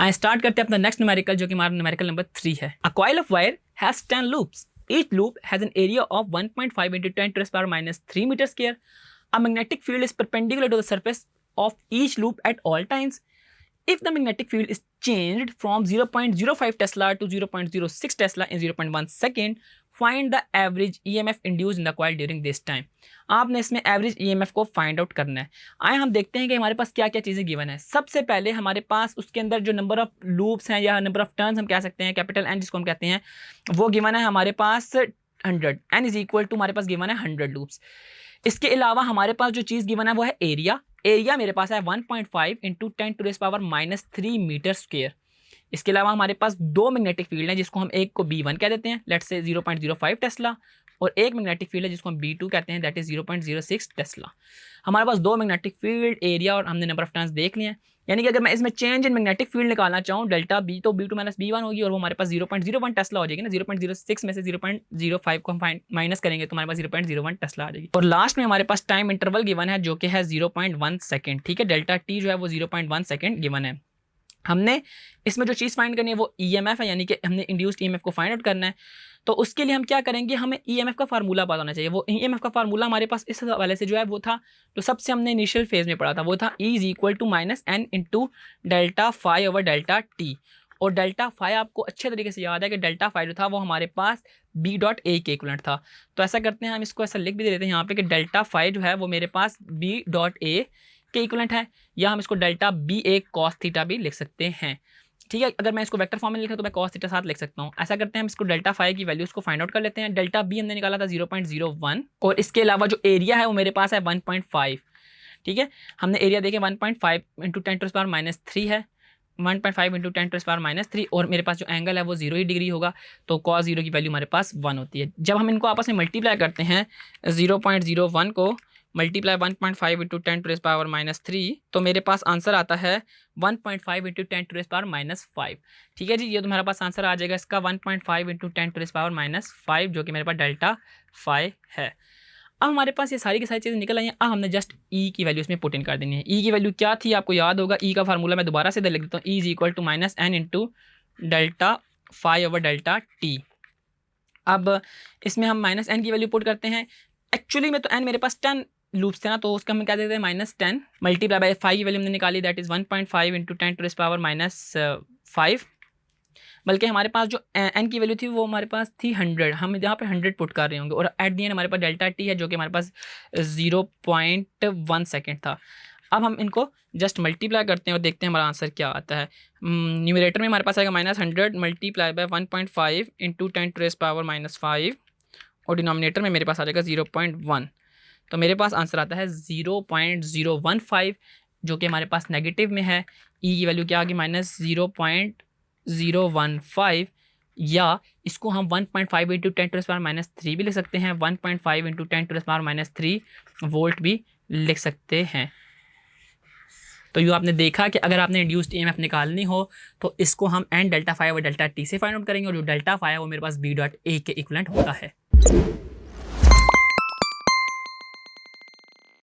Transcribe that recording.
आइए स्टार्ट करते हैं अपना नेक्स्ट न्यूमेरिकल, जो कि हमारा न्यूमेरिकल नंबर 3 है। A coil of wire has 10 loops, each loop has an area of 1.5 into 10⁻³ metre square. A magnetic field is perpendicular to the surface of each loop at all times. If the magnetic field is changed from 0.05 Tesla to 0.06 Tesla in 0.1 second, find the average EMF induced in the coil during this time। आपने इसमें average EMF को find out करना है। आए हम देखते हैं कि हमारे पास क्या क्या चीज़ें गिवन है। सबसे पहले हमारे पास उसके अंदर जो नंबर ऑफ लूप्स हैं या नंबर ऑफ टर्न्स हम कह सकते हैं, कैपिटल N जिसको हम कहते हैं, वो गिवन है हमारे पास 100। N इज इक्वल टू हमारे पास गिवन है 100 लूप्स। इसके अलावा हमारे पास जो चीज़ गिवन है वो है एरिया। एरिया मेरे पास है 1.5 into 10⁻³ मीटर स्क्वायर। इसके अलावा हमारे पास दो मैग्नेटिक फील्ड हैं, जिसको हम एक को B1 कह देते हैं, लेट्स से 0.05 टेस्ला, और एक मैग्नेटिक फील्ड है जिसको हम B2 कहते हैं, दैट इज 0.06 टेस्ला। हमारे पास दो मैग्नेटिक फील्ड, एरिया और हमने नंबर ऑफ टर्न्स देख लिए हैं। यानी कि अगर मैं इसमें चेंज इन मैग्नेटिक फील्ड निकालना चाहूँ डेल्टा B, तो B2 - B1 होगी और वो हमारे पास 0.01 टेस्ला हो जाएगी ना। 0.06 में से 0.05 को हम माइनस करेंगे तो हमारे पास 0.01 टेस्ला आ जाएगी। और लास्ट में हमारे पास टाइम इंटरवल गिवन है जो कि है 0.1 सेकेंड। ठीक है, डेल्टा T जो है वो 0.1 सेकेंड गिवन है। हमने इसमें जो चीज़ फाइंड करनी है वो EMF है, यानी कि हमने इंड्यूस्ड EMF को फाइंड आउट करना है। तो उसके लिए हम क्या करेंगे, हमें EMF का फार्मूला पता होना चाहिए। वो EMF का फार्मूला हमारे पास इस हवाले से जो है वो था, तो सबसे हमने इनिशियल फेज में पढ़ा था, वो था E = -N × delta phi over delta T। और डेल्टा फाई आपको अच्छे तरीके से याद है कि डेल्टा फाई जो था वो हमारे पास B.A के इक्विवेलेंट था। तो ऐसा करते हैं, हम इसको ऐसा लिख भी दे देते हैं यहाँ पे कि डेल्टा फाई जो है वो मेरे पास B.A के इक्विवेलेंट है, या हम इसको डेल्टा BA cos थीटा भी लिख सकते हैं। ठीक है, अगर मैं इसको वेक्टर फॉर्म में लिखा तो मैं cos थीटा साथ लिख सकता हूँ। ऐसा करते हैं, हम इसको डेल्टा फाई की वैल्यूज को फाइंड आउट कर लेते हैं। डेल्टा B हमने निकाला था 0.01, और इसके अलावा जो एरिया है वो मेरे पास है 1.5। ठीक है, हमने एरिया देखे 1.5 × 10⁻³ है, 1.5 × 10⁻³ और मेरे पास जो एंगल है वो 0 ही डिग्री होगा, तो cos 0 की वैल्यू हमारे पास 1 होती है। जब हम इनको आपस में मल्टीप्लाई करते हैं, 0.01 को मल्टीप्लाई 1.5 × 10⁻³ तो मेरे पास आंसर आता है 1.5 × 10⁻⁵। ठीक है जी, ये तो मेरे पास आंसर आ जाएगा इसका 1.5 × 10⁻⁵, जो कि मेरे पास डेल्टा फाई है। अब हमारे पास ये सारी की सारी चीज़ें निकल आई हैं। अब हमने जस्ट E की वैल्यू इसमें पुट इन कर देनी है। E की वैल्यू क्या थी आपको याद होगा, E का फार्मूला मैं दोबारा से लिख देता हूँ। E = -N × delta phi over delta T। अब इसमें हम -N की वैल्यू पुट करते हैं। एक्चुअली में तो N मेरे पास 10 लूप्स थे ना, तो उसका हम क्या देते हैं -10 मल्टीप्लाई बाय 5 की वैल्यू हमने निकाली, दैट इज 1.5 × 10⁻⁵। बल्कि हमारे पास जो N की वैल्यू थी वो हमारे पास थी 100, हम यहाँ पे 100 पुट कर रहे होंगे, और एट दी एंड हमारे पास डेल्टा T है जो कि हमारे पास 0.1 सेकेंड था। अब हम इनको जस्ट मल्टीप्लाई करते हैं और देखते हैं हमारा आंसर क्या आता है। न्यूमरेटर में हमारे पास आएगा -100 मल्टीप्लाई बाय 1.5 × 10⁻⁵, और डिनोमिनेटर में मेरे पास आ जाएगा 0.1, तो मेरे पास आंसर आता है 0.015, जो कि हमारे पास नेगेटिव में है। E की वैल्यू क्या आ गई, -0.015, या इसको हम 1.5 × 10⁻³ भी लिख सकते हैं, 1.5 × 10⁻³ वोल्ट भी लिख सकते हैं। तो ये आपने देखा कि अगर आपने इंड्यूस्ड EMF निकालनी हो तो इसको हम N delta phi over delta T से फाइंड आउट करेंगे, और जो डेल्टा फाई है वो मेरे पास B.A के इक्विवेलेंट होता है।